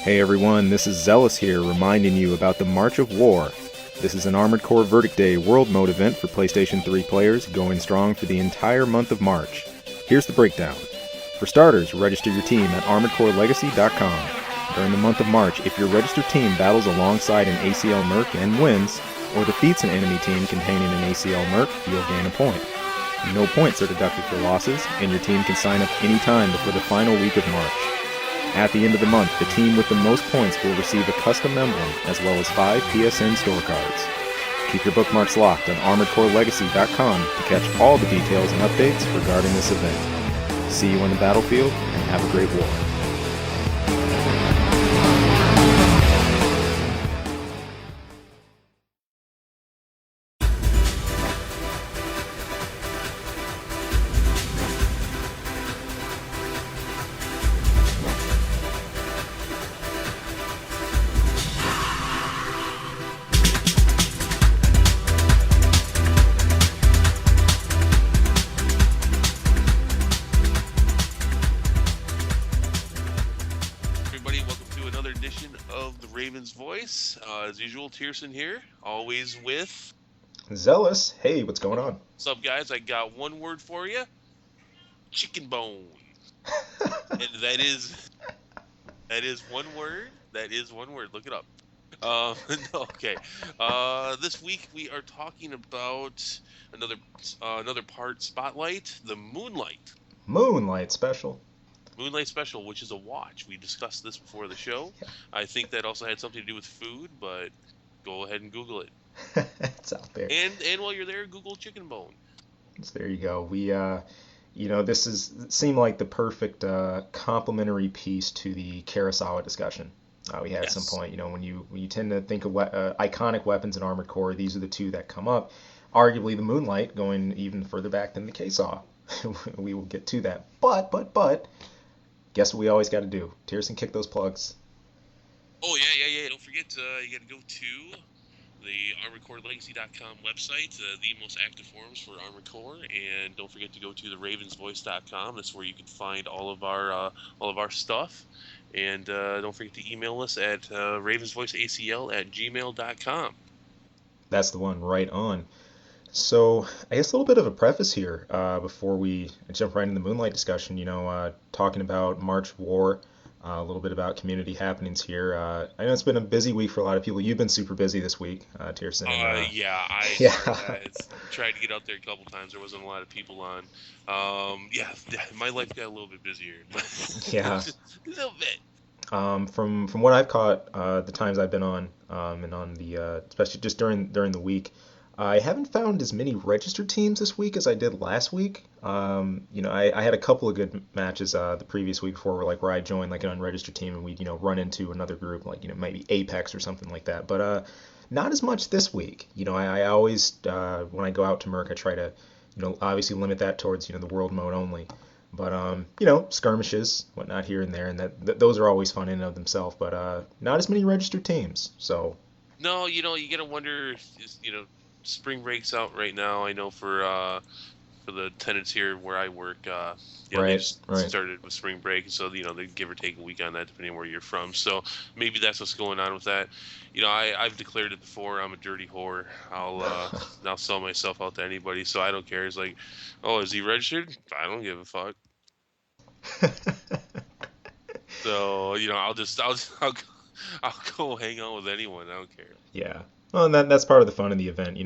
Hey everyone, this is Zealous here, reminding you about the March of War. This is an Armored Core Verdict Day World Mode event for PlayStation 3 players, going strong for the entire month of March. Here's the breakdown. For starters, register your team at ArmoredCoreLegacy.com. During the month of March, if your registered team battles alongside an ACL Merc and wins, or defeats an enemy team containing an ACL Merc, you'll gain a point. No points are deducted for losses, and your team can sign up anytime before the final week of March. At the end of the month, the team with the most points will receive a custom emblem, as well as 5 PSN store cards. Keep your bookmarks locked on ArmoredCoreLegacy.com to catch all the details and updates regarding this event. See you on the battlefield, and have a great war. As usual, Tierson here, always with Zealous, hey, what's going on? What's up, guys? I got one word for you: chicken bone. And that is one word. That is one word. Look it up. Okay. This week we are talking about another part spotlight, the Moonlight. Moonlight special. Moonlight Special, which is a watch. We discussed this before the show. Yeah. I think that also had something to do with food, but go ahead and Google it. It's out there. And while you're there, Google chicken bone. So there you go. This seemed like the perfect complementary piece to the Kurosawa discussion we had at some point. When you tend to think of iconic weapons in Armored Core, these are the two that come up. Arguably, the Moonlight going even further back than the K-Saw. We will get to that. But guess what we always got to do? Tierson, kick those plugs. Oh, yeah. Don't forget, you got to go to the ArmoredCoreLegacy.com website, the most active forums for Armored Core, and don't forget to go to the ravensvoice.com. That's where you can find all of our stuff. And don't forget to email us at ravensvoiceacl@gmail.com. That's the one, right on. So I guess a little bit of a preface here before we jump right into the Moonlight discussion. Talking about March of War, a little bit about community happenings here. I know it's been a busy week for a lot of people. You've been super busy this week, Tierson. I tried to get out there a couple times. There wasn't a lot of people on. My life got a little bit busier. Yeah. Just a little bit. From what I've caught, the times I've been on, and on the especially just during the week. I haven't found as many registered teams this week as I did last week. I had a couple of good matches the previous week before where I joined like an unregistered team and we'd run into another group like maybe Apex or something like that. But not as much this week. I always when I go out to Merc I try to obviously limit that towards the world mode only. But skirmishes, whatnot here and there, and those are always fun in and of themselves. But not as many registered teams. So No, you gotta wonder. Spring break's out right now. I know for the tenants here where I work, they just started with spring break, so they give or take a week on that depending on where you're from. So maybe that's what's going on with that. I've declared it before. I'm a dirty whore. I'll sell myself out to anybody, so I don't care. It's like, oh, is he registered? I don't give a fuck. So I'll go hang out with anyone. I don't care. Yeah. Well, and that's part of the fun of the event.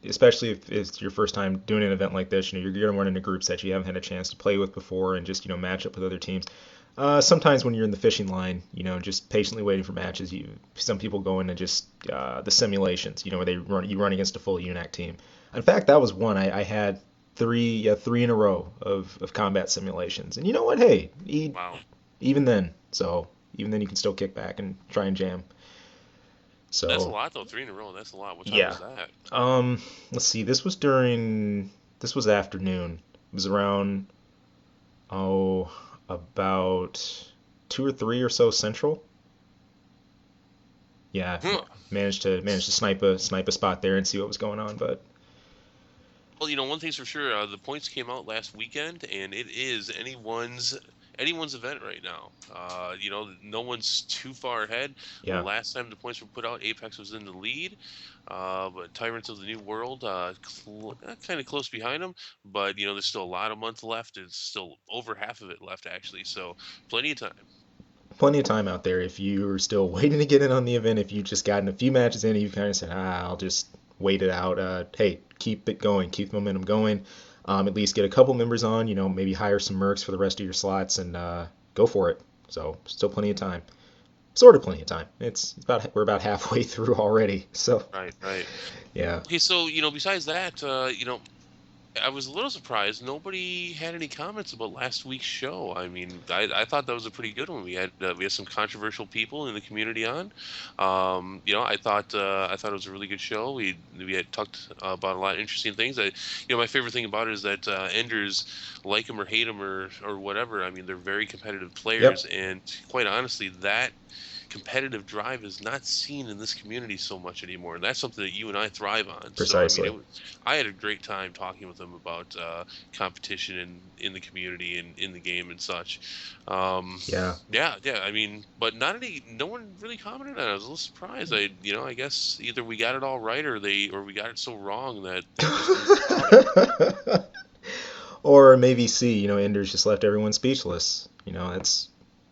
Especially if it's your first time doing an event like this, you're going to run into groups that you haven't had a chance to play with before and just, match up with other teams. Sometimes when you're in the fishing line, just patiently waiting for matches, some people go into just the simulations, where you run against a full UNAC team. In fact, that was one. I had three in a row of combat simulations. And you know what? Hey, Wow. even then you can still kick back and try and jam. So that's a lot though. 3 in a row. That's a lot. What time was that? Let's see. This was afternoon. It was around about 2 or 3 or so central. Yeah, managed to snipe a spot there and see what was going on, but Well, one thing's for sure, the points came out last weekend, and it is anyone's anyone's event right now. No one's too far ahead. The Yeah. last time the points were put out, Apex was in the lead, but Tyrants of the New World kind of close behind them. But there's still a lot of months left. It's still over half of it left actually, so plenty of time. Plenty of time out there if you're still waiting to get in on the event. If you just gotten a few matches in, and you kind of said, I'll just wait it out. Hey, keep it going, keep the momentum going. At least get a couple members on. Maybe hire some mercs for the rest of your slots and go for it. So still plenty of time. Sort of plenty of time. We're about halfway through already. So Right, right. yeah. Okay, so besides that, I was a little surprised. Nobody had any comments about last week's show. I mean, I thought that was a pretty good one. We had some controversial people in the community on. I thought it was a really good show. We had talked about a lot of interesting things. My favorite thing about it is that Enders, like him or hate him or whatever. I mean, they're very competitive players, Yep. and quite honestly, that competitive drive is not seen in this community so much anymore, and that's something that you and I thrive on. So I mean, Precisely. I had a great time talking with them about competition in the community and in the game and such. Yeah. Yeah, yeah. I mean, but no one really commented on it. I was a little surprised. I guess either we got it all right or we got it so wrong that they just didn't bother. Or maybe C, Enders just left everyone speechless. I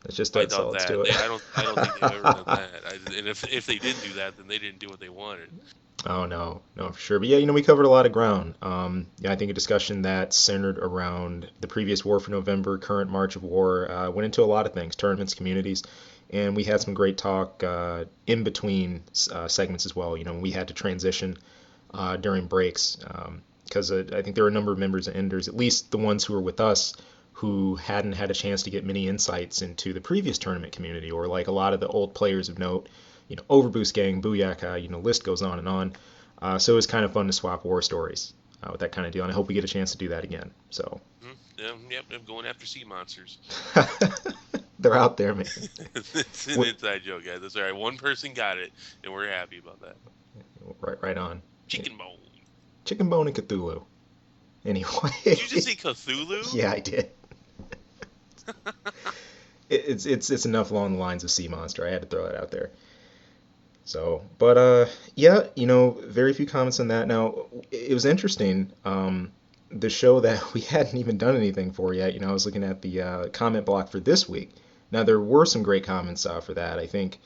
That's doubt all it's that. to it. I don't think they've ever done that. And if they did do that, then they didn't do what they wanted. Oh no, no for sure. But yeah, we covered a lot of ground. Yeah, I think a discussion that centered around the previous War for November, current March of War, went into a lot of things, tournaments, communities, and we had some great talk in between segments as well. We had to transition during breaks because I think there were a number of members of Enders, at least the ones who were with us, who hadn't had a chance to get many insights into the previous tournament community, or like a lot of the old players of note, Overboost Gang, Booyaka, list goes on and on. So it was kind of fun to swap war stories with that kind of deal, and I hope we get a chance to do that again. So Yep, I'm going after sea monsters. they're out there, man. It's an inside joke, guys. That's all right. One person got it, and we're happy about that. Right on. Chicken bone. Chicken Bone and Cthulhu. Anyway, Did you just say Cthulhu? yeah, I did. It's enough along the lines of Sea Monster. I had to throw that out there. So, but yeah, very few comments on that. Now, it was interesting. The show that we hadn't even done anything for yet. I was looking at the comment block for this week. Now, there were some great comments for that, I think,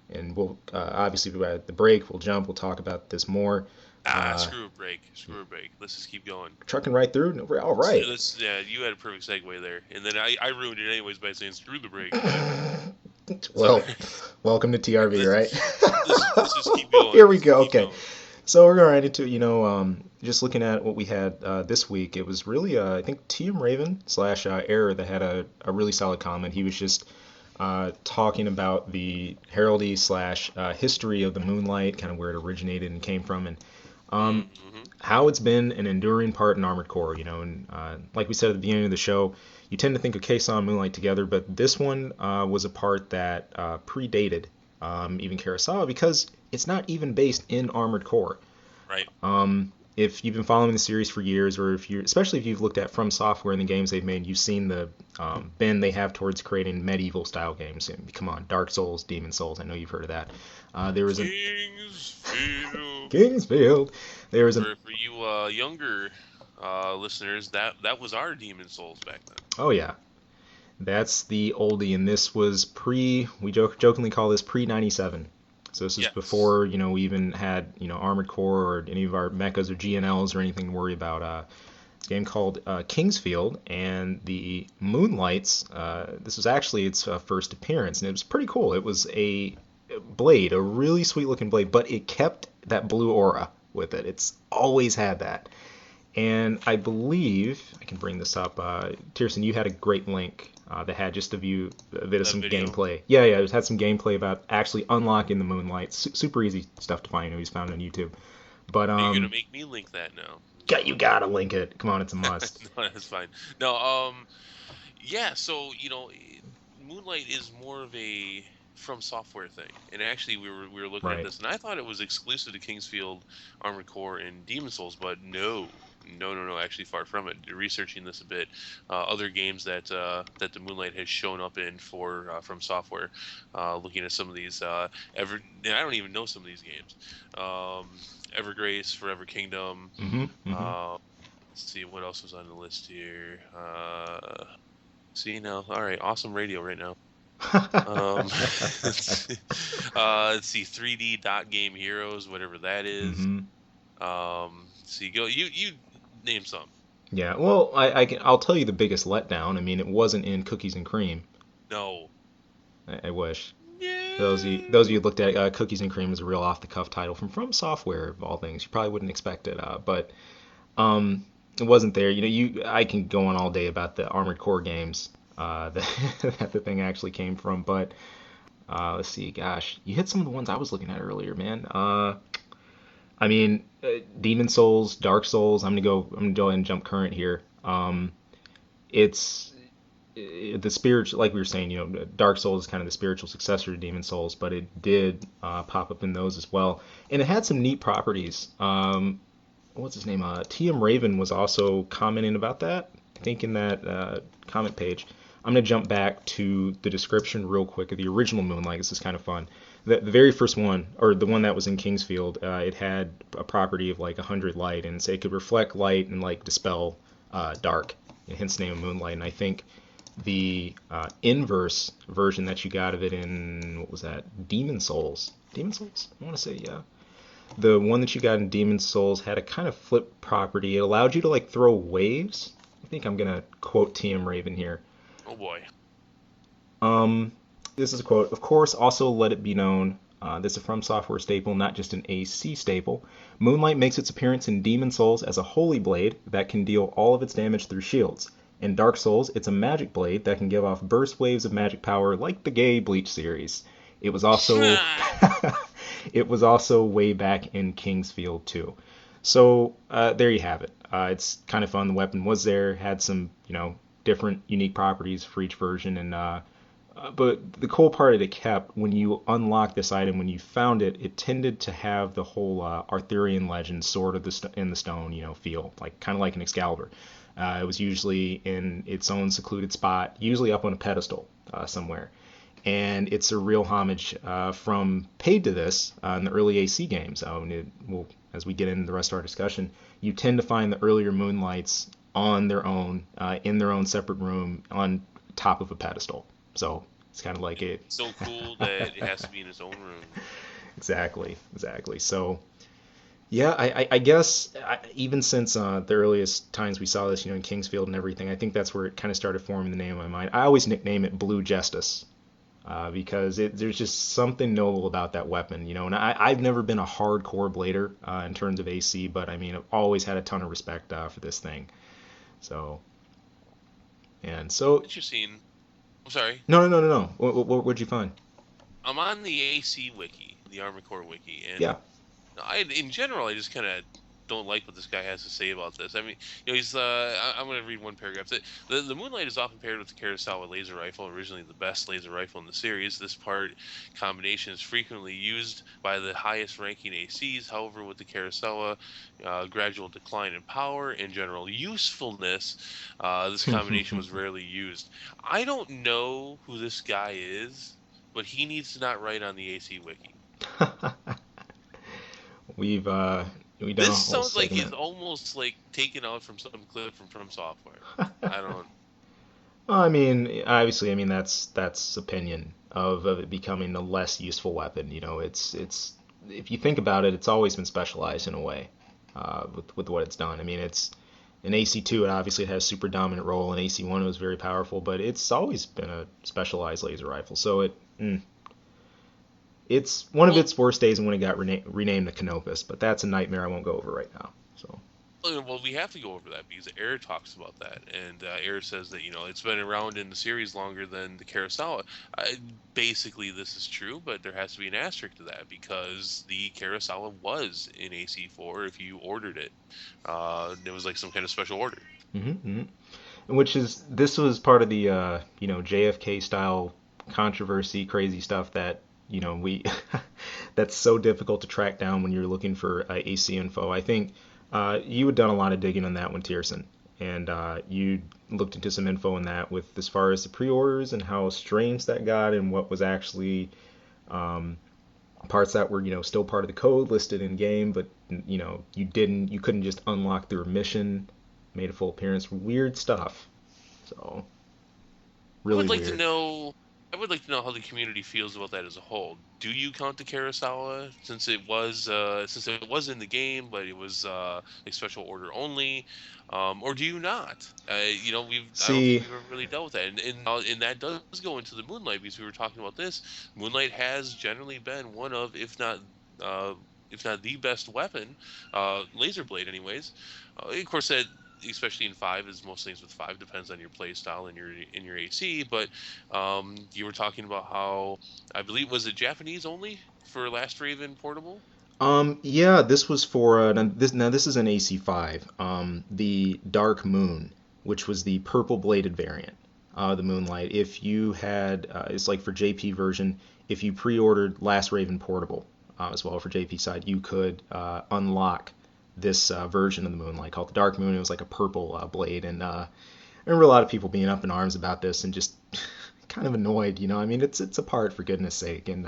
and we'll obviously at the break we'll jump. We'll talk about this more. Uh, Screw a break. Screw a break. Let's just keep going. Trucking right through. No, we're all right. Yeah, you had a perfect segue there, and then I ruined it anyways by saying screw the break. But Well, sorry. welcome to TRV, let's, right? let's just keep going. Here we Let's just go. keep Okay. going. So we're going right into, just looking at what we had this week. It was really, I think, TM Raven slash Error that had a really solid comment. He was just talking about the heraldry slash history of the Moonlight, kind of where it originated and came from, and Mm-hmm. how it's been an enduring part in Armored Core. And like we said at the beginning of the show, you tend to think of Kson and Moonlight together, but this one was a part that predated even Kurosawa because it's not even based in Armored Core. Right. If you've been following the series for years, or especially if you've looked at From Software and the games they've made, you've seen the bend they have towards creating medieval style games. And come on, Dark Souls, Demon Souls. I know you've heard of that. There was an Kingsfield. Kingsfield. There was an For you younger listeners, that was our Demon Souls back then. oh yeah, that's the oldie, and this was we jokingly call this pre 97. So this is Yes. before we even had Armored Core or any of our mechas or GNLs or anything to worry about. It's a game called Kingsfield, and the Moonlights. This was actually its first appearance, and it was pretty cool. It was a blade, a really sweet looking blade, but it kept that blue aura with it. It's always had that. And I believe I can bring this up. Tierson, you had a great link that had just a bit of That some video. gameplay. Yeah, it had some gameplay about actually unlocking the Moonlight. Super easy stuff to find. He's found on YouTube. But Are you gonna make me link that now? you gotta link it. Come on, it's a must. No, that's fine. No, yeah. So Moonlight is more of a from software thing, and actually we were looking at Right. this, and I thought it was exclusive to Kingsfield, Armored Core, and Demon Souls, but no. No, no, no. Actually, far from it. Researching this a bit, other games that the Moonlight has shown up in for from software, looking at some of these and I don't even know some of these games. Evergrace, Forever Kingdom. Mm-hmm. Mm-hmm. Let's see what else was on the list here. See now, all right, awesome radio right now. Let's see, 3D Dot Game Heroes, whatever that is. Mm-hmm. See, go you name some. Yeah, well, I'll tell you the biggest letdown. I mean, it wasn't in Cookies and Cream. No. I wish. Those of you Yeah. who looked at Cookies and Cream is a real off the cuff title from Software of all things. You probably wouldn't expect it, but um, it wasn't there. I can go on all day about the Armored Core games that the thing actually came from, but let's see. Gosh, you hit some of the ones I was looking at earlier, man. I mean, Demon Souls, Dark Souls. I'm gonna go ahead and jump current here. It's the spiritual, like we were saying, Dark Souls is kind of the spiritual successor to Demon Souls, but it did pop up in those as well, and it had some neat properties. What's his name? TM Raven was also commenting about that. I think in that comment page. I'm gonna jump back to the description real quick of the original Moonlight. This is kind of fun. The very first one, or the one that was in Kingsfield, it had a property of like 100 light, and so it could reflect light and like dispel dark. Hence the name of Moonlight. And I think the inverse version that you got of it in, what was that? Demon Souls. Demon Souls? I want to say, yeah. The one that you got in Demon Souls had a kind of flip property. It allowed you to like throw waves. I think I'm gonna quote TM Raven here. Oh boy. Um, this is a quote. Of course, also let it be known, this is a From Software staple, not just an AC staple. Moonlight makes its appearance in Demon Souls as a holy blade that can deal all of its damage through shields. In Dark Souls, it's a magic blade that can give off burst waves of magic power like the gay Bleach series. It was also it was also way back in Kingsfield too. So there you have it. It's kind of fun. The weapon was there, had some different unique properties for each version, and but the cool part it kept when you unlocked this item, when you found it, it tended to have the whole Arthurian legend, sword of in the stone, feel like kind of like an Excalibur. It was usually in its own secluded spot, usually up on a pedestal somewhere. And it's a real homage from paid to this in the early AC games. As we get into the rest of our discussion, you tend to find the earlier Moonlights on their own, in their own separate room, on top of a pedestal. So it's kind of like it. So cool that it has to be in its own room. Exactly, exactly. So yeah, I guess even since the earliest times we saw this, in Kingsfield and everything, I think that's where it kind of started forming the name in my mind. I always nickname it Blue Justice. Because there's just something noble about that weapon, and I've never been a hardcore blader in terms of AC, but I mean, I've always had a ton of respect for this thing. So, and so, Interesting. I'm sorry. no. What'd you find? I'm on the AC wiki, the Armored Core wiki, and Yeah. in general, I just kind of don't like what this guy has to say about this. I mean, he's. I'm going to read one paragraph. The Moonlight is often paired with the Kurosawa laser rifle, originally the best laser rifle in the series. This part combination is frequently used by the highest-ranking ACs. However, with the Kurosawa gradual decline in power and general usefulness, this combination was rarely used. I don't know who this guy is, but he needs to not write on the AC wiki. We've we done a This whole sounds like he's segment. almost like taken out from some clip from Software. I don't. Well, I mean, obviously, I mean that's opinion of it becoming a less useful weapon. It's if you think about it, it's always been specialized in a way with what it's done. I mean, it's in AC2, it obviously has super dominant role. In AC1, it was very powerful, but it's always been a specialized laser rifle. So it's one of Well, its worst days when it got renamed the Canopus, but that's a nightmare I won't go over right now. So. we have to go over that because Air talks about that, and Air says that it's been around in the series longer than the Kurosawa. Basically, this is true, but there has to be an asterisk to that because the Kurosawa was in AC4 if you ordered it. It was like some kind of special order. Mm-hmm. Which is this was part of the JFK style controversy, crazy stuff that we that's so difficult to track down when you're looking for AC info. I think You had done a lot of digging on that one, Tierson, and you looked into some info on that with as far as the pre-orders and how strange that got and what was actually um, parts that were, still part of the code listed in game, but you couldn't just unlock through a mission, made a full appearance, weird stuff. So I really would like to weird. know. I would like to know how the community feels about that as a whole. Do you count the Kurosawa since it was in the game, but it was like special order only, or do you not? We've I don't think See, we've ever really dealt with that, and that does go into the Moonlight because we were talking about this. Moonlight has generally been one of, uh, if not the best weapon, laser blade, anyways. Of course, that especially in five, as most things with five depends on your play style and your AC. But you were talking about how I believe was it Japanese only for Last Raven Portable. yeah, this was for now this is an AC5. The Dark Moon, which was the purple bladed variant, the Moonlight. If you had, it's like for JP version, if you pre-ordered Last Raven Portable, as well for JP side, you could unlock this version of the Moonlight called the Dark Moon. It was like a purple blade, and I remember a lot of people being up in arms about this and just kind of annoyed. I mean, it's a part for goodness sake, and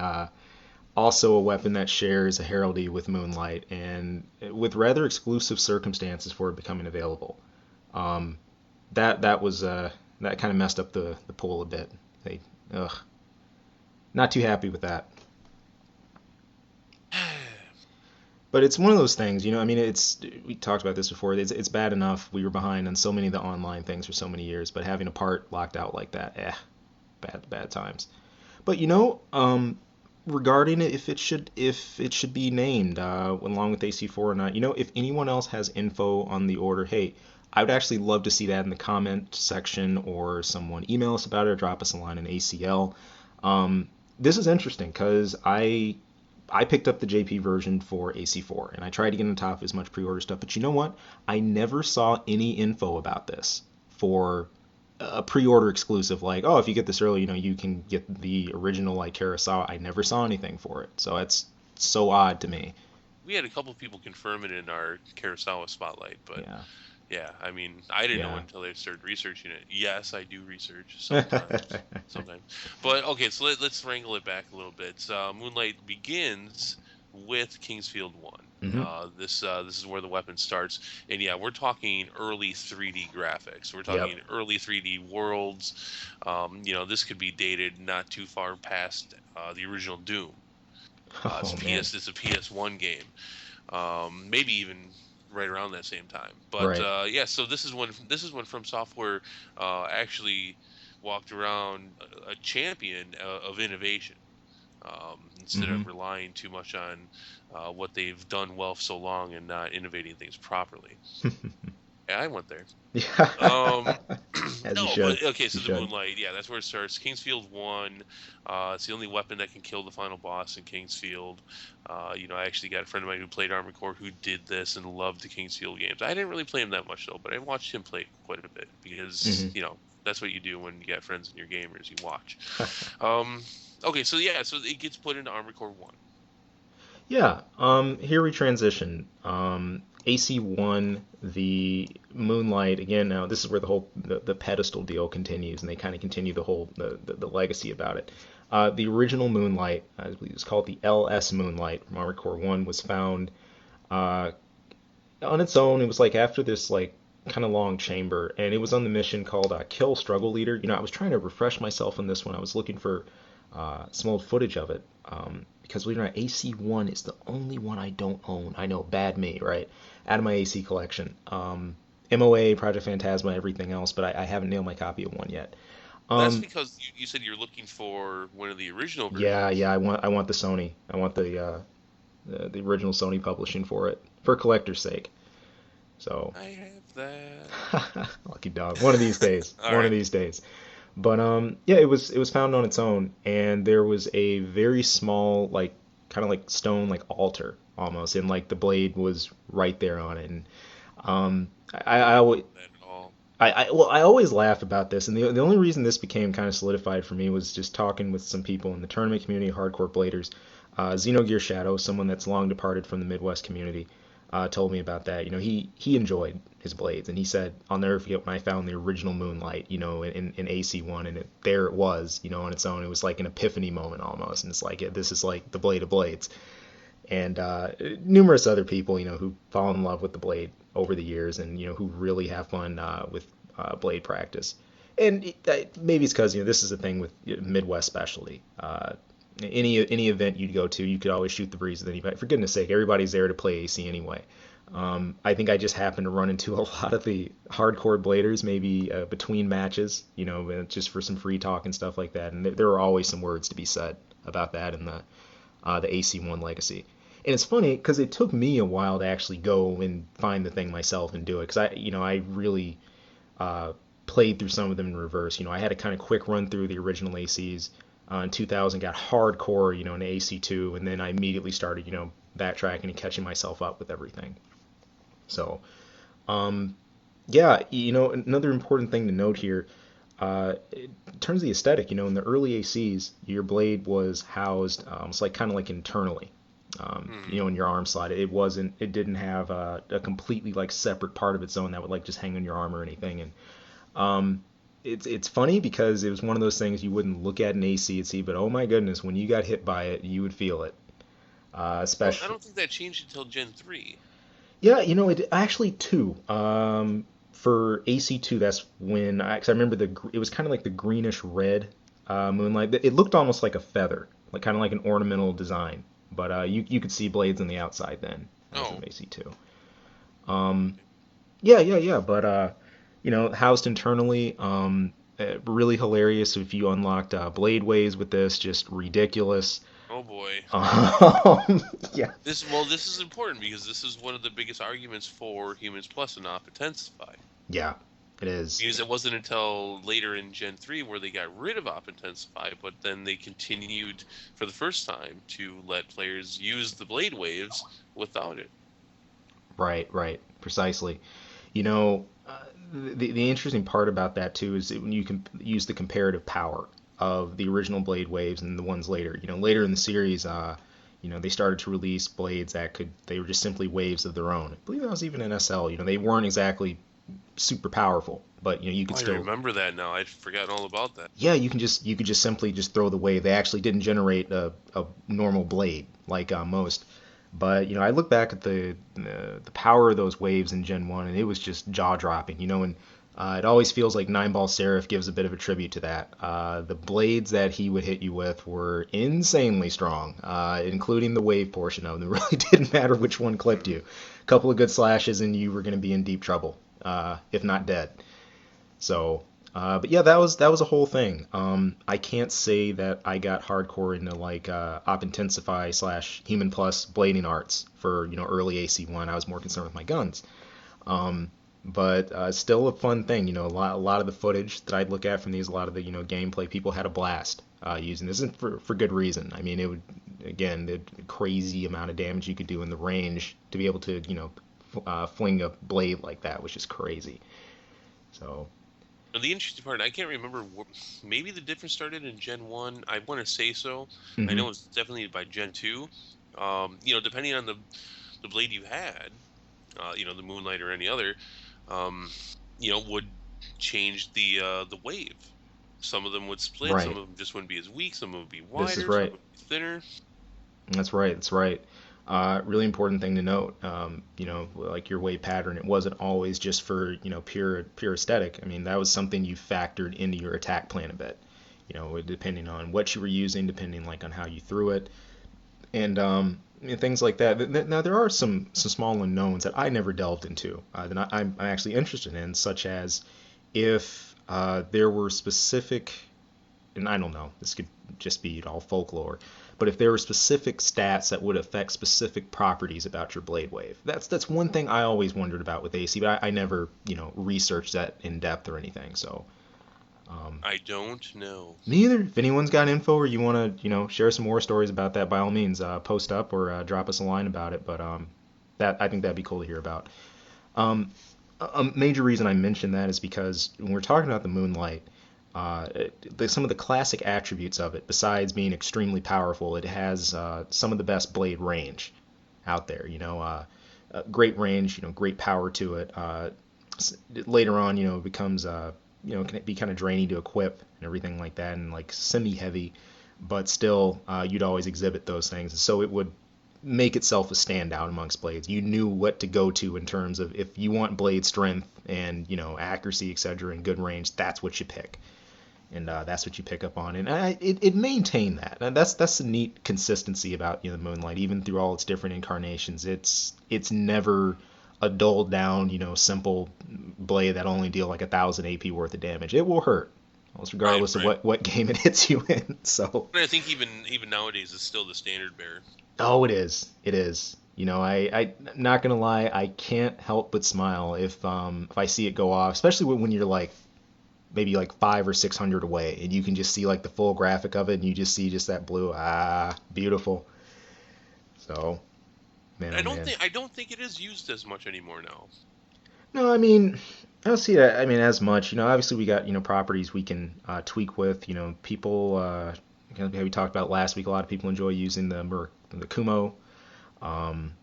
also a weapon that shares a heraldry with Moonlight, and with rather exclusive circumstances for it becoming available. Um, that kind of messed up the pool a bit. They, ugh, not too happy with that. But it's one of those things, I mean, we talked about this before. It's bad enough we were behind on so many of the online things for so many years, but having a part locked out like that, bad times. But regarding it, if it should be named along with AC4 or not, if anyone else has info on the order, hey, I would actually love to see that in the comment section, or someone email us about it or drop us a line in ACL. This is interesting because I picked up the JP version for AC4 and I tried to get on top of as much pre-order stuff, but you know what? I never saw any info about this for a pre-order exclusive, like, oh, if you get this early, you can get the original like Kurosawa. I never saw anything for it, so that's so odd to me. We had a couple people confirm it in our Kurosawa spotlight, but Yeah, yeah, I mean, I didn't know yeah. until they started researching it. Yes, I do research sometimes. But okay, so let's wrangle it back a little bit. Moonlight begins with Kingsfield One. Hmm. This is where the weapon starts, and yeah, we're talking early 3D graphics. We're Yep. talking early 3D worlds. This could be dated not too far past the original Doom. Oh man. It's a PS1 game, maybe even right around that same time. But Right. yeah, so this is when From Software actually walked around a champion of innovation, instead Hmm. of relying too much on what they've done well for so long and not innovating things properly. Yeah, I went there. Um, Yeah. As you no, should. but okay, You so the should. Moonlight, yeah, that's where it starts. Kingsfield 1, it's the only weapon that can kill the final boss in Kingsfield. I actually got a friend of mine who played Armored Core who did this and loved the Kingsfield games. I didn't really play him that much though, but I watched him play quite a bit because, Hmm. that's what you do when you got friends and you're gamers, you watch. Um, okay, so yeah, so it gets put into Armored Core 1. Yeah, here we transition. AC1, the Moonlight, again, now this is where the pedestal deal continues, and they kind of continue the legacy about it. The original Moonlight, I believe it's called the LS Moonlight from Armored Core 1, was found uh, on its own. It was like after this like kind of long chamber, and it was on the mission called Kill Struggle Leader. I was trying to refresh myself on this one. I was looking for some old footage of it, because believe it or not, AC1 is the only one I don't own. I know, bad me, right? Out of my AC collection. MOA, Project Phantasma, everything else, but I haven't nailed my copy of one yet. That's Um, because you said you're looking for one of the original yeah, versions. yeah, I want the Sony. I want the original Sony publishing for it for collector's sake. So, I have that. lucky dog. One of these days. All One of right. these days. But yeah, it was found on its own, and there was a very small, like kind of like stone, like altar almost, and like the blade was right there on it. And I I don't always know that at all. I always laugh about this, and the only reason this became kind of solidified for me was just talking with some people in the tournament community, hardcore bladers, Xenogear Shadow, someone that's long departed from the Midwest community. told me about that. He enjoyed his blades, and he said, I'll never forget when I found the original Moonlight, in AC1, and there it was, on its own. It was like an epiphany moment almost, and it's like this is like the blade of blades. And numerous other people, who fall in love with the blade over the years, and who really have fun with blade practice. And maybe it's because this is a thing with Midwest specialty. Any event you'd go to, you could always shoot the breeze with anybody. For goodness sake, everybody's there to play AC anyway. I think I just happened to run into a lot of the hardcore bladers, maybe between matches, just for some free talk and stuff like that. And there are always some words to be said about that in the AC1 legacy. And it's funny because it took me a while to actually go and find the thing myself and do it, because I really played through some of them in reverse. I had a kind of quick run through the original ACs. In 2000, got hardcore, in AC2, and then I immediately started, backtracking and catching myself up with everything. So, yeah, another important thing to note here, in terms of the aesthetic, in the early ACs, your blade was housed, it's like kind of like internally, in your arm slot. It didn't have a completely like separate part of its own that would like just hang on your arm or anything. And it's funny because it was one of those things you wouldn't look at in AC and see, but oh my goodness, when you got hit by it, you would feel it. Well, I Especially, don't think that changed until Gen 3. yeah, it actually two. For AC2, that's when cause I remember it was kind of like the greenish red Moonlight. It looked almost like a feather, like kind of like an ornamental design. But you could see blades on the outside then, as Oh, of AC2. Yeah. But housed internally, really hilarious if you unlocked blade waves with this, just ridiculous. oh boy. Yeah, This is important because this is one of the biggest arguments for Humans Plus and Op Intensify. yeah, it is. Because it wasn't until later in Gen 3 where they got rid of Op Intensify, but then they continued for the first time to let players use the blade waves without it. Right, precisely. The interesting part about that too is that when you can use the comparative power of the original blade waves and the ones later. Later in the series, they started to release blades they were just simply waves of their own. I believe that was even in SL. They weren't exactly super powerful, but you could I still, remember that now. I'd forgotten all about that. yeah, you could just simply just throw the wave. They actually didn't generate a normal blade like most. But I look back at the power of those waves in Gen 1, and it was just jaw dropping. And it always feels like Nine Ball Seraph gives a bit of a tribute to that. The blades that he would hit you with were insanely strong, including the wave portion of them. It really didn't matter which one clipped you. A couple of good slashes, and you were going to be in deep trouble, if not dead. So, but yeah, that was a whole thing. I can't say that I got hardcore into like Op Intensify / Human Plus blading arts for early AC1. I was more concerned with my guns. But still a fun thing. A lot of the footage that I'd look at from these, a lot of the gameplay, people had a blast using this, and for good reason. I mean, it would, again, the crazy amount of damage you could do in the range to be able to fling a blade like that was just crazy. So. And the interesting part, I can't remember. Maybe the difference started in Gen 1. I want to say so. I Mhm. know it's definitely by Gen 2. Depending on the blade you had, the Moonlight or any other, um, would change the wave. Some of them would split. Some Right. of them just wouldn't be as weak. Some would be This is wider. Some right. would be thinner. That's right. That's right. Really important thing to note. Like your wave pattern, it wasn't always just for pure aesthetic. I mean, that was something you factored into your attack plan a bit. Depending on what you were using, depending like on how you threw it, and things like that. Now there are some small unknowns that I never delved into that I'm actually interested in, such as if there were specific, and I don't know, this could just be all folklore, but if there were specific stats that would affect specific properties about your blade wave. That's one thing I always wondered about with AC, but I never researched that in depth or anything. So I don't know. neither. If anyone's got info or you want to share some more stories about that, by all means post up or drop us a line about it. But that I think that'd be cool to hear about. Um, a major reason I mention that is because when we're talking about the Moonlight, some of the classic attributes of it, besides being extremely powerful, it has some of the best blade range out there. great range, great power to it. Later on, it becomes can be kind of draining to equip and everything like that, and like semi-heavy, but still, you'd always exhibit those things, so it would make itself a standout amongst blades. You knew what to go to in terms of if you want blade strength and accuracy, etc., and good range, that's what you pick, and that's what you pick up on, and it maintained that. And that's the neat consistency about the Moonlight, even through all its different incarnations. It's never a dulled down, simple blade that only deal like 1,000 AP worth of damage. It will hurt, almost regardless of what game it hits you in. So I think even nowadays it's still the standard bearer. oh, it is. It is. I not gonna lie, I can't help but smile if I see it go off, especially when you're like maybe like 500 or 600 away, and you can just see like the full graphic of it, and you just see just that blue. Beautiful. So, man, I oh don't man. think I don't think it is used as much anymore now. No, I mean, I don't see that. I mean, as much. Obviously we got properties we can tweak with. People. We talked about last week. A lot of people enjoy using the Kumo.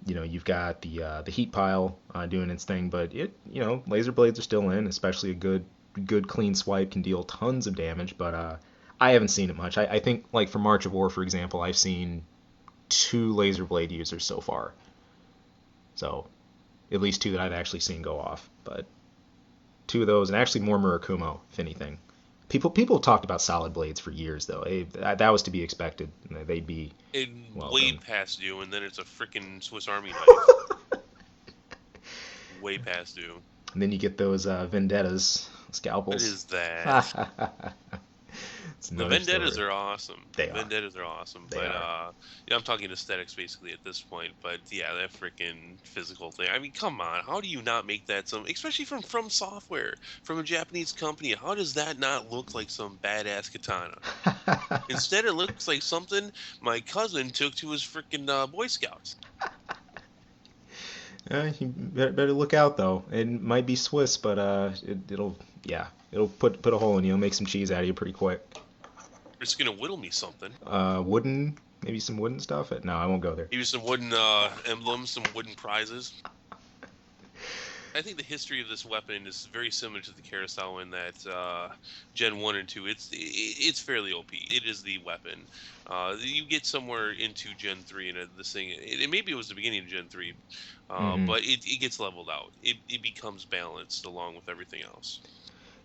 You've got the heat pile doing its thing, but laser blades are still in, especially a good clean swipe can deal tons of damage, but I haven't seen it much. I think like for March of War, for example, I've seen 2 laser blade users so far. So at least 2 that I've actually seen go off, but 2 of those, and actually more Murakumo, if anything. People talked about solid blades for years, though. That was to be expected. They'd be And way welcome. past due, and then it's a freaking Swiss Army knife. Way past due. And then you get those Vendettas What scalpels. is that? It's The another Vendettas story. are awesome. They The are. Vendettas are awesome, They but are. I'm talking aesthetics basically at this point. But yeah, that freaking physical thing. I mean, come on, how do you not make that some, especially from software, from a Japanese company? How does that not look like some badass katana? Instead, it looks like something my cousin took to his freaking Boy Scouts. You better look out though. It might be Swiss, but it'll put a hole in you. It'll make some cheese out of you pretty quick. It's gonna whittle me something. Wooden, maybe some wooden stuff. No, I won't go there. Maybe some wooden emblems, some wooden prizes. I think the history of this weapon is very similar to the Carousel in that Gen 1 and 2, it's fairly OP. It is the weapon. You get somewhere into Gen 3, and this thing, maybe it was the beginning of Gen 3, Hmm. but it gets leveled out. It becomes balanced along with everything else.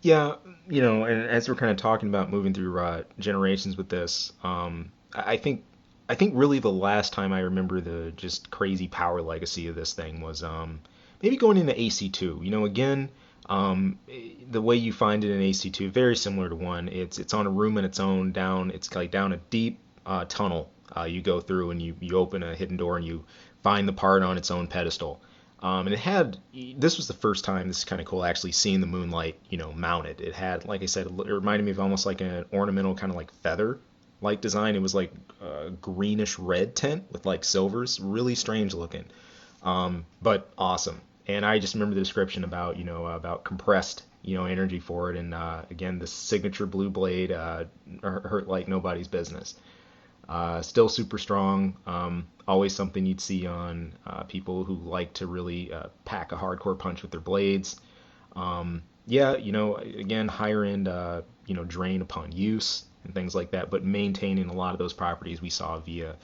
Yeah, and as we're kind of talking about moving through generations with this, I think really the last time I remember the just crazy power legacy of this thing was maybe going into AC2. Again, the way you find it in AC2, very similar to 1. It's on a room in its own down. It's like down a deep tunnel. You go through and you open a hidden door and you find the part on its own pedestal. And this was the first time, this is kind of cool, actually seeing the Moonlight, mounted. It had, like I said, it reminded me of almost like an ornamental kind of like feather like design. It was like a greenish red tint with like silvers, really strange looking, but awesome. And I just remember the description about compressed, energy for it, and again, the signature blue blade hurt like nobody's business. Still super strong. Always something you'd see on people who like to really pack a hardcore punch with their blades. Yeah, again, higher end, drain upon use and things like that, but maintaining a lot of those properties we saw via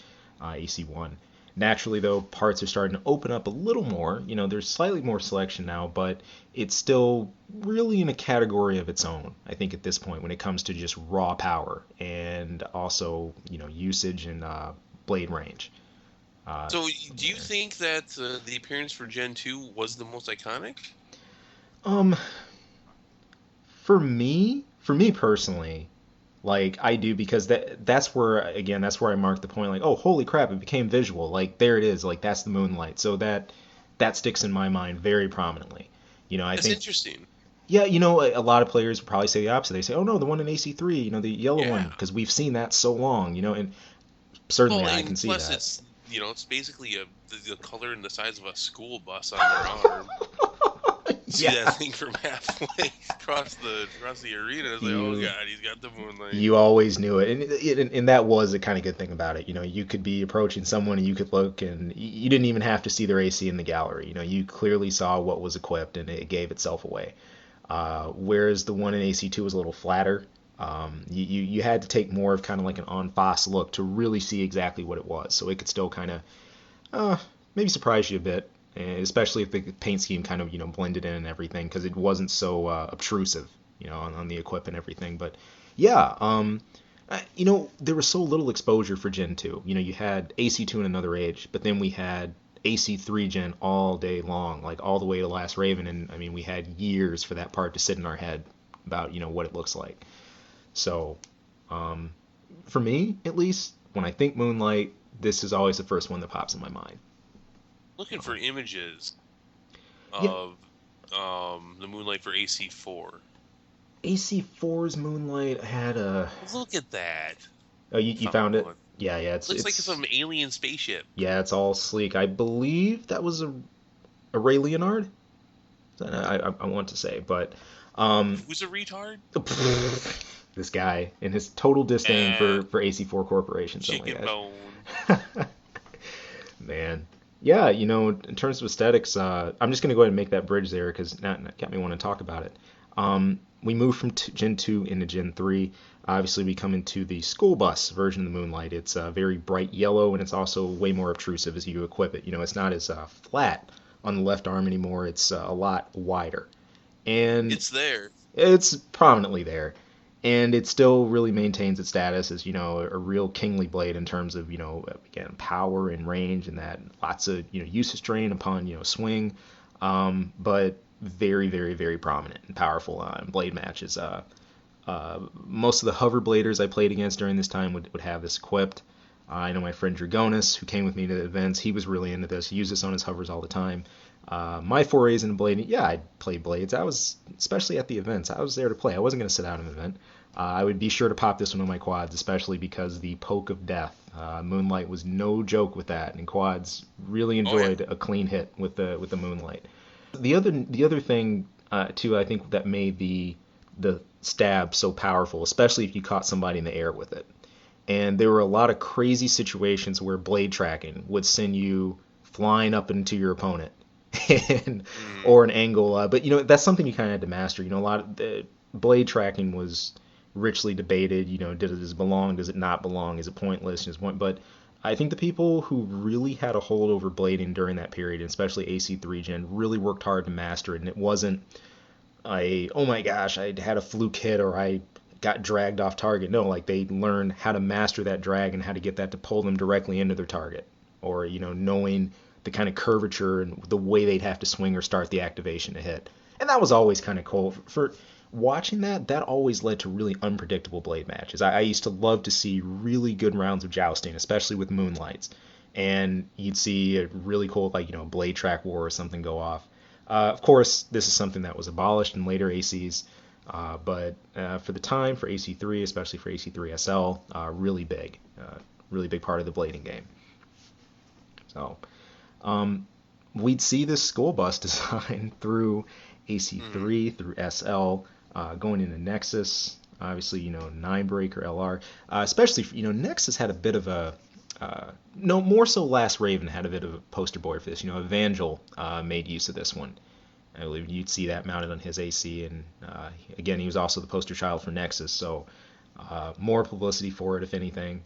AC1. Naturally, though, parts are starting to open up a little more. There's slightly more selection now, but it's still really in a category of its own, I think, at this point when it comes to just raw power and also, usage and blade range. Uh, So, do you think that the appearance for Gen 2 was the most iconic? um, for me personally, like I do because that's where I mark the point. Like, oh, holy crap, it became visual. Like there it is. Like that's the Moonlight. So that sticks in my mind very prominently. I That's think interesting. yeah, a lot of players would probably say the opposite. They say, oh no, the one in AC3, the yellow one, Yeah. because we've seen that so long. And certainly Well, I can and see plus that. it's basically the color and the size of a school bus on their arm. see that Yeah. thing from halfway across the arena. I was like, oh You god, he's got the Moonlight. you always knew it, and that was a kind of good thing about it. You could be approaching someone and you could look, and you didn't even have to see their AC in the gallery. You clearly saw what was equipped, and it gave itself away. Whereas the one in AC2 was a little flatter. You had to take more of kind of like an en face look to really see exactly what it was, so it could still kind of maybe surprise you a bit, especially if the paint scheme kind of blended in and everything, because it wasn't so obtrusive, on the equip and everything. But yeah, there was so little exposure for Gen 2. You had AC2 in Another Age, but then we had AC3 Gen all day long, like all the way to Last Raven, and I mean we had years for that part to sit in our head about what it looks like. So for me, at least, when I think Moonlight, this is always the first one that pops in my mind. Looking for images Yeah, of the Moonlight for AC4. AC4's Moonlight had a. Look at that. Oh, you Found found it? one. Yeah, Looks like it's some alien spaceship. yeah, it's all sleek. I believe that was a Ray Leonard. I want to say, but Who's a retard? this guy and his total disdain Uh, for AC4 corporations. Oh my chicken bone. gosh, man. Yeah, in terms of aesthetics, I'm just gonna go ahead and make that bridge there because that got me want to talk about it. We moved from Gen 2 into Gen 3. Obviously, we come into the school bus version of the Moonlight. It's very bright yellow, and it's also way more obtrusive as you equip it. It's not as flat on the left arm anymore. It's a lot wider, and It's there. it's prominently there. And it still really maintains its status as, a real kingly blade in terms of, again, power and range, and that lots of, usage drain upon, swing, but very, very, very prominent and powerful in blade matches. Most of the hover bladers I played against during this time would have this equipped. I know my friend Dragonis, who came with me to the events, he was really into this. He used this on his hovers all the time. My forays into blading, yeah, I'd play blades. I was, especially at the events, I was there to play. I wasn't going to sit out an event. I would be sure to pop this one on my quads, especially because the poke of death. Moonlight was no joke with that, and quads really Oh yeah. enjoyed a clean hit with the Moonlight. The other thing too, I think that made the stab so powerful, especially if you caught somebody in the air with it. And there were a lot of crazy situations where blade tracking would send you flying up into your opponent, and, Mm. or an angle. But that's something you kind of had to master. A lot of the blade tracking was richly debated. Does it belong? Does it not belong? Is it pointless? But I think the people who really had a hold over blading during that period, especially AC3 Gen, really worked hard to master it. And it wasn't oh my gosh, I had a fluke hit or I got dragged off target. No, like they learned how to master that drag and how to get that to pull them directly into their target. Or, knowing the kind of curvature and the way they'd have to swing or start the activation to hit. And that was always kind of cool. For watching that always led to really unpredictable blade matches. I used to love to see really good rounds of jousting, especially with Moonlights. And you'd see a really cool, like, blade track war or something go off. Of course, this is something that was abolished in later ACs, but for the time, for AC3, especially for AC3 SL, really big part of the blading game. So we'd see this school bus design through AC3, through SL, going into Nexus, obviously, Ninebreaker, LR, especially, Nexus had a bit of a, no, more so Last Raven had a bit of a poster boy for this. Evangel made use of this one. I believe you'd see that mounted on his AC, and again, he was also the poster child for Nexus, so more publicity for it, if anything.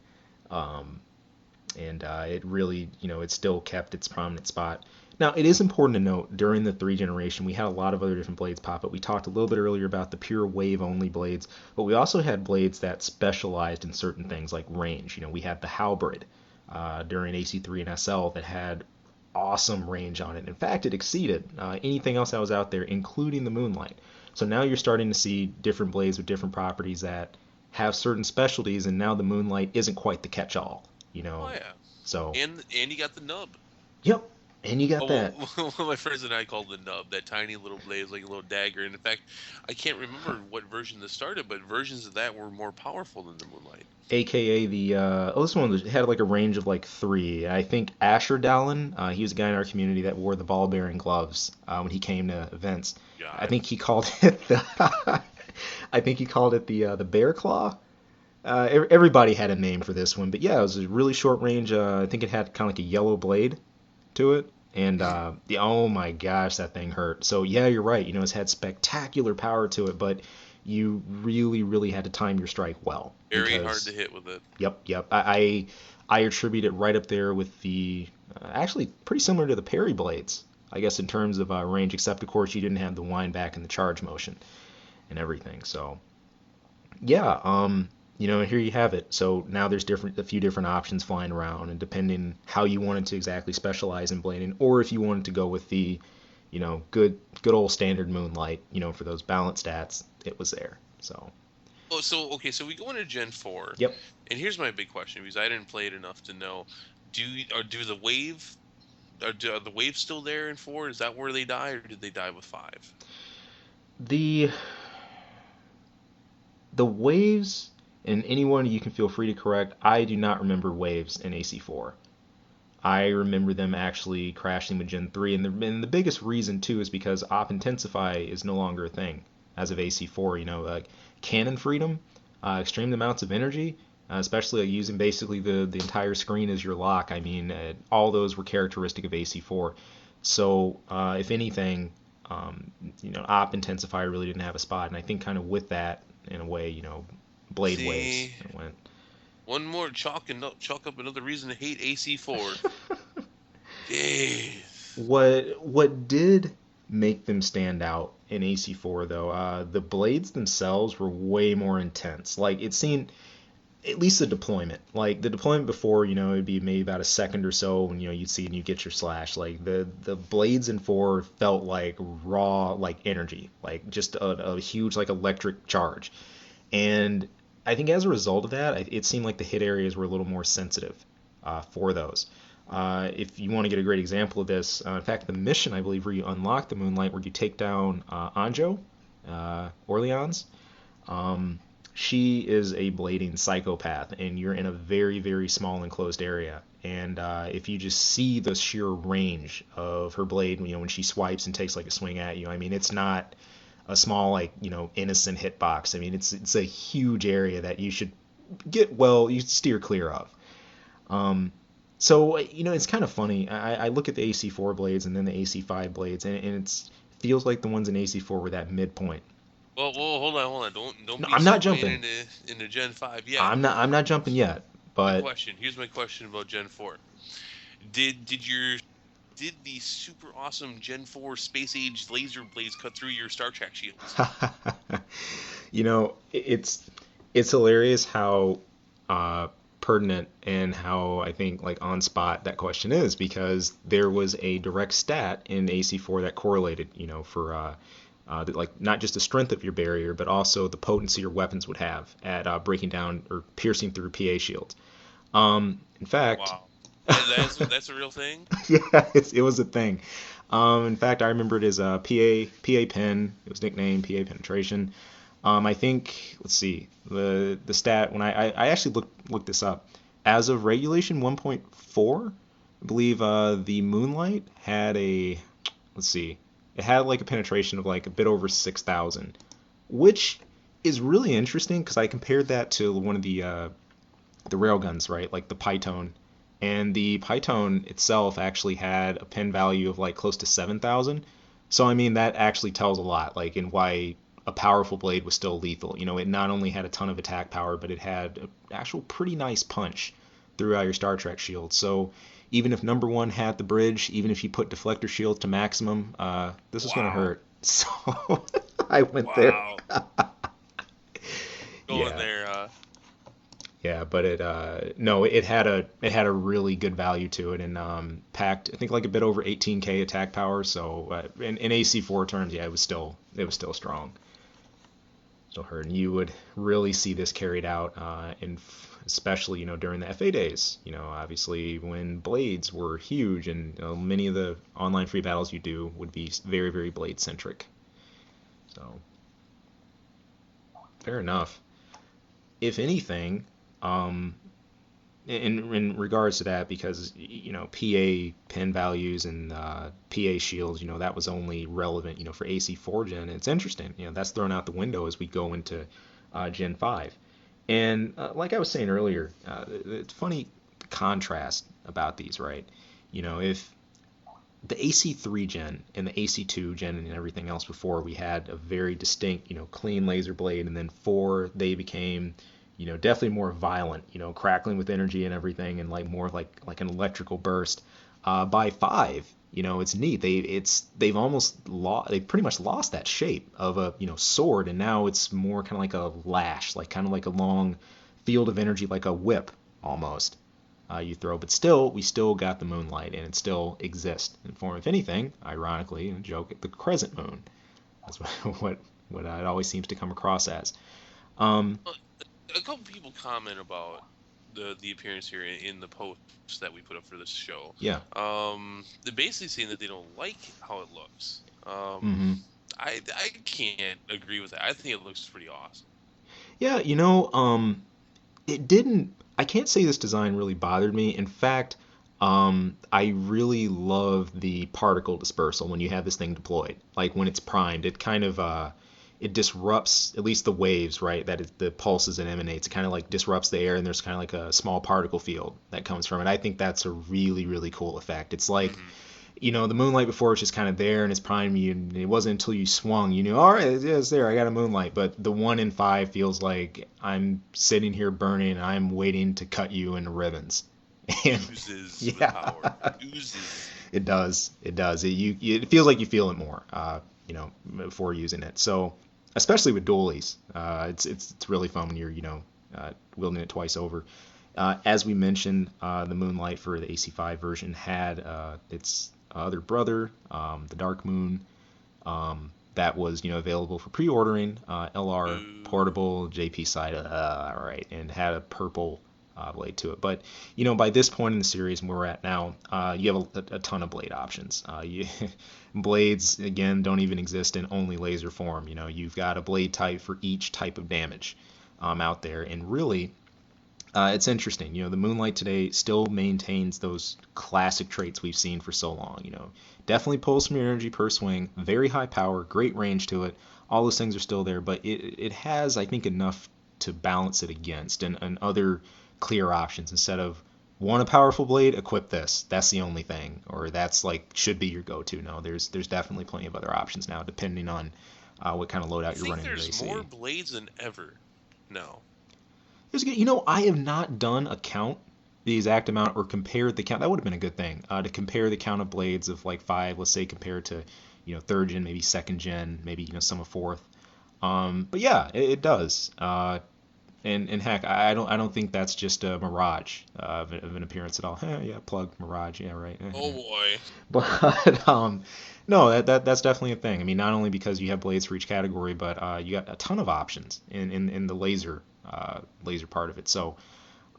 And it really, it still kept its prominent spot. Now, it is important to note, during the 3 generation, we had a lot of other different blades pop up. We talked a little bit earlier about the pure wave-only blades, but we also had blades that specialized in certain things like range. We had the Halberd during AC3 and SL that had awesome range on it. In fact, it exceeded anything else that was out there, including the Moonlight. So now you're starting to see different blades with different properties that have certain specialties, and now the Moonlight isn't quite the catch-all. Oh yeah. So And you got the nub. yep, And you got Oh, that. well, my friends and I called the nub, that tiny little blade, like a little dagger. And in fact, I can't remember what version this started, but versions of that were more powerful than the Moonlight. AKA the this one had like a range of like three. I think Asher Dallin, he was a guy in our community that wore the ball bearing gloves when he came to events. I God. think he called it the I think he called it the bear claw. Everybody had a name for this one, but yeah, it was a really short range. I think it had kind of like a yellow blade to it, and oh my gosh, that thing hurt. So yeah, you're right. It's had spectacular power to it, but you really, really had to time your strike well Very hard because to hit with it. yep. I attribute it right up there with the actually pretty similar to the parry blades, I guess in terms of range, except of course you didn't have the wind back and the charge motion and everything. So yeah, here you have it. So now there's a few different options flying around, and depending how you wanted to exactly specialize in blading, or if you wanted to go with the, good old standard Moonlight, for those balance stats, it was there. So Oh, so okay, so we go into Gen 4, yep. and here's my big question because I didn't play it enough to know. Do the wave are the waves still there in 4? Is that where they die, or did they die with 5? The the waves, and anyone you can feel free to correct, I do not remember waves in AC4. I remember them actually crashing with Gen 3, and the biggest reason too is because Op Intensify is no longer a thing as of AC4. Like cannon freedom, extreme amounts of energy, especially using basically the entire screen as your lock. I mean, all those were characteristic of AC4. So if anything, Op Intensify really didn't have a spot, and I think kind of with that, in a way, Blade Waves See, went. one more chalk up another reason to hate AC4. Jeez. What did make them stand out in AC4 though, the blades themselves were way more intense. Like it seemed, at least the deployment. Like the deployment before, it'd be maybe about a second or so when you'd see and you get your slash. Like the blades in 4 felt like raw like energy, like just a huge like electric charge. And I think as a result of that, it seemed like the hit areas were a little more sensitive for those. If you want to get a great example of this, in fact, the mission I believe where you unlock the Moonlight, where you take down Anjo, Orleans, um, she is a blading psychopath, and you're in a very, very small enclosed area. And if you just see the sheer range of her blade, when she swipes and takes like a swing at you, I mean, it's not a small like innocent hitbox. I mean, it's a huge area that you should you steer clear of. Um, so it's kind of funny. I look at the AC4 blades and then the AC5 blades, and it feels like the ones in AC4 were that midpoint. Well, hold on. Don't No, be I'm not segueing jumping. into Gen 5 yet. I'm not jumping yet. My But question. Here's my question about Gen 4. Did your did the super awesome Gen 4 space age laser blades cut through your Star Trek shields? it's hilarious how uh, pertinent and how I think like on spot that question is, because there was a direct stat in AC4 that correlated, for like not just the strength of your barrier, but also the potency your weapons would have at breaking down or piercing through PA shields. In fact, Wow. That's a real thing? yeah, it was a thing. In fact, I remember it as a PA pen. It was nicknamed PA penetration. I think let's see the stat when I actually looked this up. As of regulation 1.4, I believe the Moonlight had a let's see, it had like a penetration of like a bit over 6,000, which is really interesting because I compared that to one of the railguns, right? Like the Python. And the Python itself actually had a pen value of like close to 7,000. So I mean that actually tells a lot, like in why a powerful blade was still lethal. It not only had a ton of attack power, but it had an actual pretty nice punch throughout your Star Trek shield. So even if number one had the bridge, even if you put deflector shield to maximum, this was gonna Wow. hurt. So I went there. Wow. Going Yeah. there, Yeah, but it no, it had a really good value to it, and packed I think like a bit over 18k attack power. So in AC4 terms, yeah, it was still strong. Still hurt, and you would really see this carried out especially during the FA days. Obviously when blades were huge, and many of the online free battles you do would be very, very blade centric. So fair enough. If anything, um, in regards to that, because PA pin values and PA shields, that was only relevant for AC4 gen. It's interesting, that's thrown out the window as we go into Gen 5. And like I was saying earlier, it's funny contrast about these, right? If the AC3 gen and the AC2 gen and everything else before, we had a very distinct, clean laser blade, and then 4 they became, definitely more violent, crackling with energy and everything, and like more like an electrical burst. By 5, it's neat. They've pretty much lost that shape of a sword, and now it's more kind of like a lash, like kind of like a long field of energy, like a whip almost you throw. But still, we still got the Moonlight, and it still exists in form, if anything, ironically, a joke, the crescent moon. That's what it always seems to come across as. Um, A couple people comment about the appearance here in the post that we put up for this show. yeah. They're basically saying that they don't like how it looks. hmm I can't agree with that. I think it looks pretty awesome. Yeah, it didn't. I can't say this design really bothered me. In fact, I really love the particle dispersal when you have this thing deployed. Like when it's primed, it kind of it disrupts at least the waves, right? The pulses it emanates. It kind of like disrupts the air, and there's kind of like a small particle field that comes from it. I think that's a really, really cool effect. It's like Hmm. the Moonlight before was just kind of there and it's prime you, and it wasn't until you swung you knew, all right, it's there, I got a Moonlight. But the 1 in 5 feels like I'm sitting here burning, I'm waiting to cut you into ribbons. And Oozes with yeah, power. Oozes. it feels like you feel it more before using it. So especially with dualies, it's really fun when you're wielding it twice over. As we mentioned, the Moonlight for the AC5 version had its other brother, the Dark Moon, that was available for pre-ordering, LR Ooh. portable, JP side, all right, and had a purple blade to it. But by this point in the series, where we're at now, you have a ton of blade options. Blades again don't even exist in only laser form. You've got a blade type for each type of damage out there, and really it's interesting. The Moonlight today still maintains those classic traits we've seen for so long. Definitely pulls from your energy per swing, very high power, great range to it. All those things are still there, but it has, I think, enough to balance it against and other clear options. Instead of want a powerful blade, equip this. That's the only thing, or that's like should be your go-to. No, there's definitely plenty of other options now, depending on what kind of I loadout you're think running with there's more AC. blades than ever. No. I have not done a count, the exact amount, or compared the count. That would have been a good thing to compare the count of blades of like 5, let's say, compared to third gen, maybe second gen, maybe some of fourth. But yeah, it does. And heck, I don't think that's just a mirage of an appearance at all. Yeah, plug mirage. Yeah, right. Oh boy. But no, that's definitely a thing. I mean, not only because you have blades for each category, but you got a ton of options in the laser part of it. So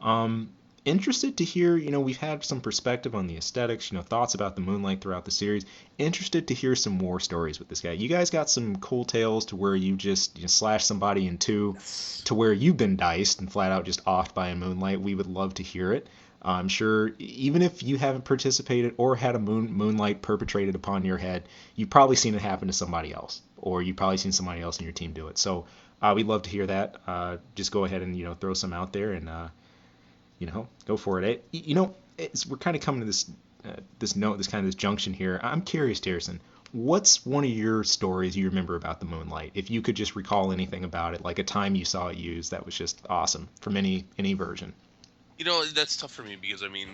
um, interested to hear. We've had some perspective on the aesthetics. Thoughts about the Moonlight throughout the series. Interested to hear some war stories with this guy. You guys got some cool tales to where you just slash somebody in two, Yes. to where you've been diced and flat out just offed by a Moonlight. We would love to hear it. I'm sure even if you haven't participated or had a Moonlight perpetrated upon your head, you've probably seen it happen to somebody else, or you've probably seen somebody else in your team do it. So we'd love to hear that. Just go ahead and throw some out there and go for it. We're kind of coming to this kind of this junction here. I'm curious, Harrison, what's one of your stories you remember about the Moonlight? If you could just recall anything about it, like a time you saw it used that was just awesome from any version. That's tough for me because I mean,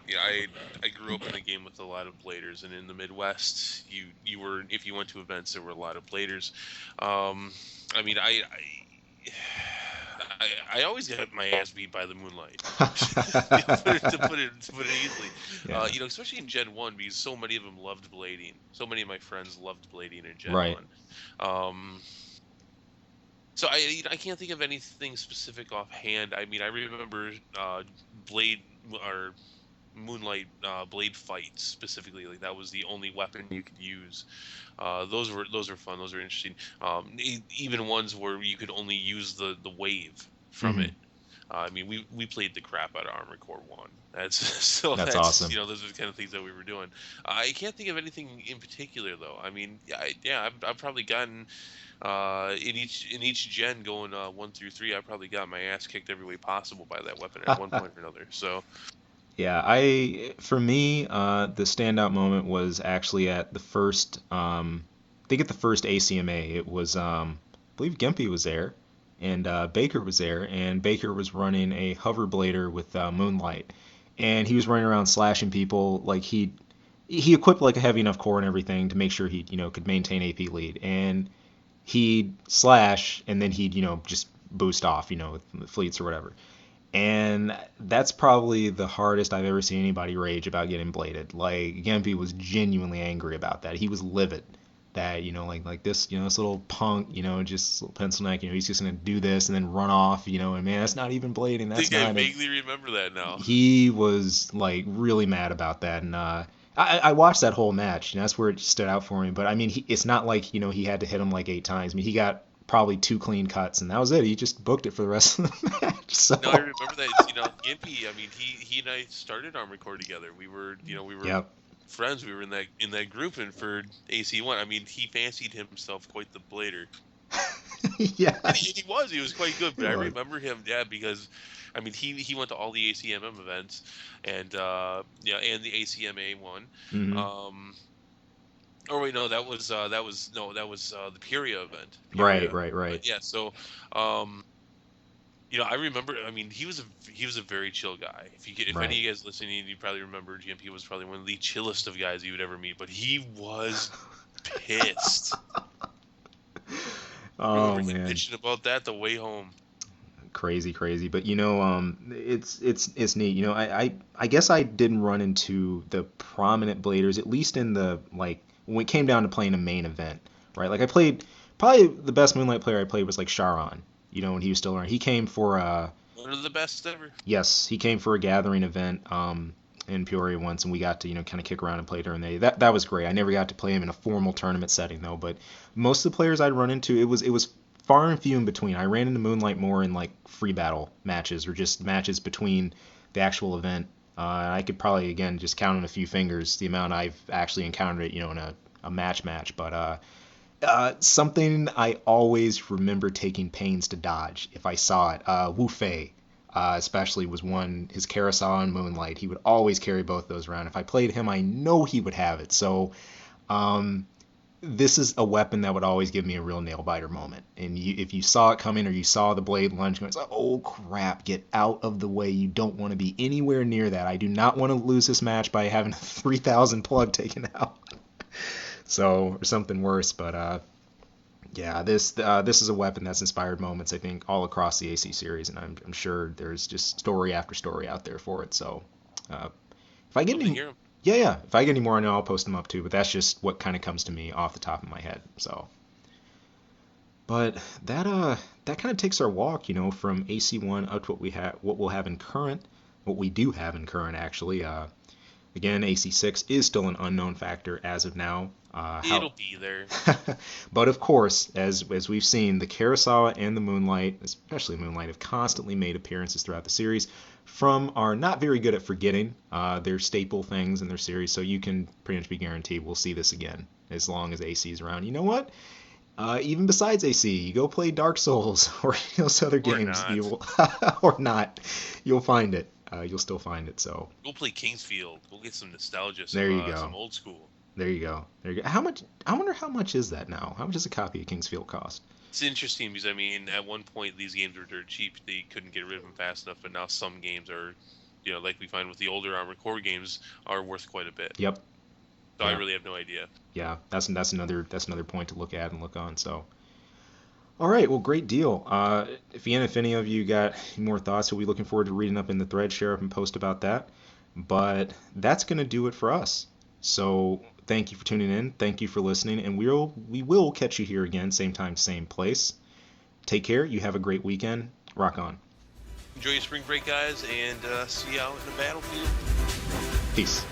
I grew up in a game with a lot of bladers, and in the Midwest, you were if you went to events, there were a lot of bladers. I mean, I always got my ass beat by the Moonlight. To put it easily, Yeah. especially in Gen 1 because so many of them loved blading. So many of my friends loved blading in Gen Right. 1. Um, So I can't think of anything specific offhand. I mean, I remember blade or Moonlight blade fights specifically. Like that was the only weapon you could use. Those were fun. Those were interesting. Even ones where you could only use the wave from Hmm. it. I mean, we played the crap out of Armored Core One. That's so That's that's awesome. those are the kind of things that we were doing. I can't think of anything in particular though. I mean, I've probably gotten in each gen going 1 through 3. I probably got my ass kicked every way possible by that weapon at one point or another. So Yeah, for me, the standout moment was actually at the first, I think at the first ACMA. It was, I believe Gimpy was there, and Baker was there, and Baker was running a hoverblader with Moonlight, and he was running around slashing people. Like he equipped like a heavy enough core and everything to make sure he, could maintain AP lead, and he'd slash, and then he'd, just boost off, with fleets or whatever. And that's probably the hardest I've ever seen anybody rage about getting bladed. Like Genpei was genuinely angry about that. He was livid that, like this, this little punk, just little pencil neck, he's just gonna do this and then run off, and man, that's not even blading. I That's think I not a. vaguely remember that now. He was like really mad about that, and I watched that whole match. That's where it stood out for me. But I mean, it's not like he had to hit him like 8 times. I mean, he got probably 2 clean cuts, and that was it. He just booked it for the rest of the match. No, I So, remember that. Gimpy. I mean, he and I started Armored Core together. We were yep. friends. We were in that group, and for AC1, I mean, he fancied himself quite the blader. Yeah, And he was quite good. it But I was. remember him, yeah, because I mean, he went to all the ACMM events, and and the ACMA one. Hmm. Um, or wait, no, that was the Puria event. Right, Puria. right, But right, yeah, so um, I remember. I mean, he was a very chill guy. If any right. of you guys listening, you probably remember GMP was probably one of the chillest of guys you would ever meet. But he was pissed. I Oh remember him man, bitching about that the way home. crazy, crazy. But it's neat. I guess I didn't run into the prominent bladers, at least in the like when it came down to playing a main event, right? Like I played probably the best Moonlight player I played was like Sharon. When he was still around. He came for One of the best ever. yes, he came for a gathering event in Peoria once, and we got to kind of kick around and play during the day. That was great. I never got to play him in a formal tournament setting though, but most of the players I'd run into, it was far and few in between. I ran into Moonlight more in like free battle matches or just matches between the actual event. I could probably again just count on a few fingers the amount I've actually encountered it, in a match. But something I always remember taking pains to dodge if I saw it. Wu Fei, especially, was one. His Carousel and Moonlight. He would always carry both those around. If I played him, I know he would have it. So um, this is a weapon that would always give me a real nail biter moment. And if you saw it coming or you saw the blade lunge, it's like, oh crap, get out of the way. You don't want to be anywhere near that. I do not want to lose this match by having a 3,000 plug taken out. So, or something worse. But yeah, this is a weapon that's inspired moments, I think, all across the AC series, and I'm sure there's just story after story out there for it. So uh, if I get Love to any, hear him. yeah, if I get any more, I know I'll post them up too. But that's just what kind of comes to me off the top of my head. So, but that kind of takes our walk, from AC1 up to what we'll have in current, what we do have in current actually. Again, AC6 is still an unknown factor as of now. How It'll be there. But of course, as we've seen, the Kurosawa and the Moonlight, especially Moonlight, have constantly made appearances throughout the series from are not very good at forgetting their staple things in their series, so you can pretty much be guaranteed we'll see this again as long as AC is around. You know what? Even besides AC, you go play Dark Souls or those other Or games, you not. will, or not, you'll find it. You'll still find it. So Go play Kingsfield. Go get some nostalgia, there some you uh, go. some old school. There you go. There you go. How much? I wonder how much is that now? How much does a copy of Kingsfield cost? It's interesting because I mean, at one point these games were dirt cheap. They couldn't get rid of them fast enough, but now some games are, like we find with the older Armored Core games, are worth quite a bit. Yep. So I Yeah. really have no idea. Yeah. That's another point to look at and look on. So. All right. Well, great deal. If any of you got any more thoughts, we'll be looking forward to reading up in the thread, share up and post about that. But that's gonna do it for us. So thank you for tuning in. Thank you for listening, and we will catch you here again, same time, same place. Take care. You have a great weekend. Rock on. Enjoy your spring break, guys, and see you out in the battlefield. Peace.